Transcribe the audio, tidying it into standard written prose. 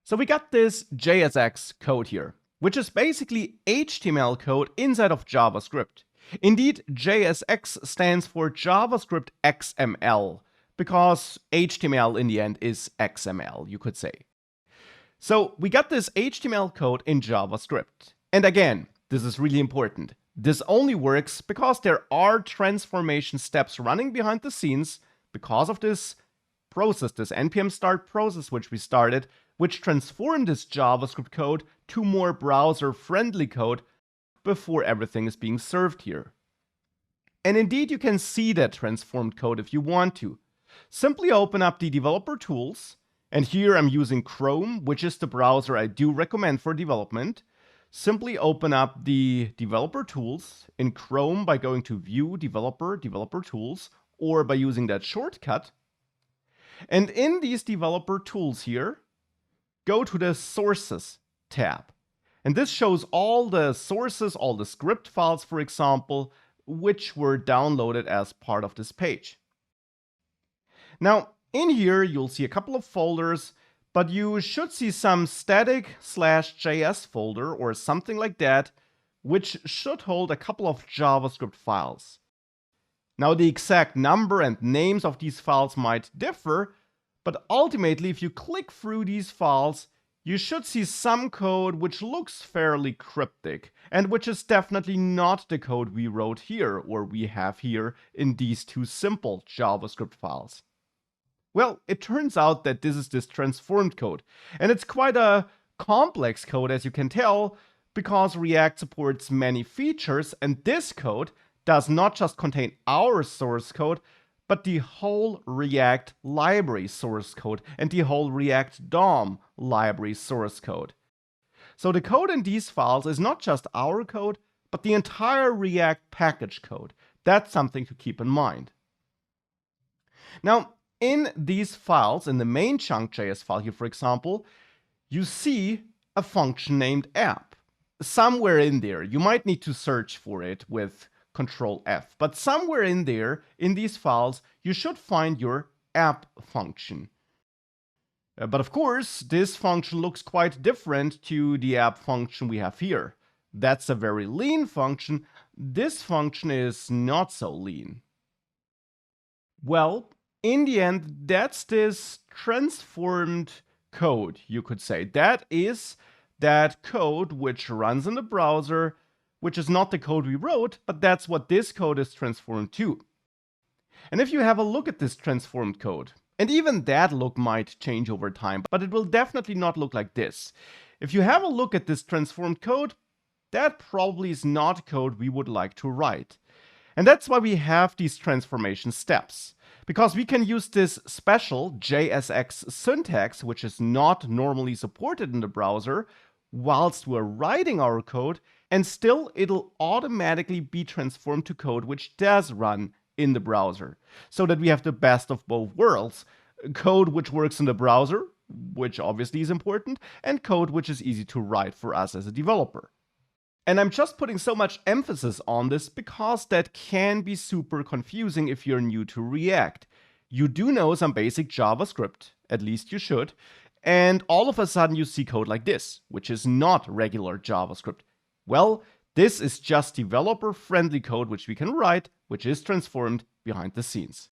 So we got this JSX code here, which is basically HTML code inside of JavaScript. Indeed, JSX stands for JavaScript XML, because HTML in the end is XML, you could say. So we got this HTML code in JavaScript. And again, this is really important. This only works because there are transformation steps running behind the scenes because of this process, this npm start process which we started, which transformed this JavaScript code to more browser-friendly code before everything is being served here. And indeed, you can see that transformed code if you want to. Simply open up the developer tools, and here I'm using Chrome, which is the browser I do recommend for development. Simply open up the developer tools in Chrome by going to View, Developer, Developer Tools, or by using that shortcut. And in these developer tools here, go to the Sources tab. And this shows all the sources, all the script files, for example, which were downloaded as part of this page. Now, in here, you'll see a couple of folders, but you should see some static/JS folder or something like that, which should hold a couple of JavaScript files. Now, the exact number and names of these files might differ, but ultimately, if you click through these files, you should see some code which looks fairly cryptic, and which is definitely not the code we wrote here, or we have here in these two simple JavaScript files. Well, it turns out that this is this transformed code, and it's quite a complex code, as you can tell, because React supports many features, and this code does not just contain our source code, but the whole React library source code and the whole React DOM library source code. So the code in these files is not just our code, but the entire React package code. That's something to keep in mind. Now, in these files, in the main chunk.js file here, for example, you see a function named app. Somewhere in there, you might need to search for it with Control F, but somewhere in there, in these files, you should find your app function. But of course, this function looks quite different to the app function we have here. That's a very lean function. This function is not so lean. Well, in the end, that's this transformed code, you could say. That is that code which runs in the browser, which is not the code we wrote, but that's what this code is transformed to. And if you have a look at this transformed code, and even that look might change over time, but it will definitely not look like this. If you have a look at this transformed code, that probably is not code we would like to write. And that's why we have these transformation steps. Because we can use this special JSX syntax, which is not normally supported in the browser, whilst we're writing our code, and still it'll automatically be transformed to code which does run in the browser. So that we have the best of both worlds. Code which works in the browser, which obviously is important, and code which is easy to write for us as a developer. And I'm just putting so much emphasis on this because that can be super confusing if you're new to React. You do know some basic JavaScript, at least you should, and all of a sudden you see code like this, which is not regular JavaScript. Well, this is just developer-friendly code which we can write, which is transformed behind the scenes.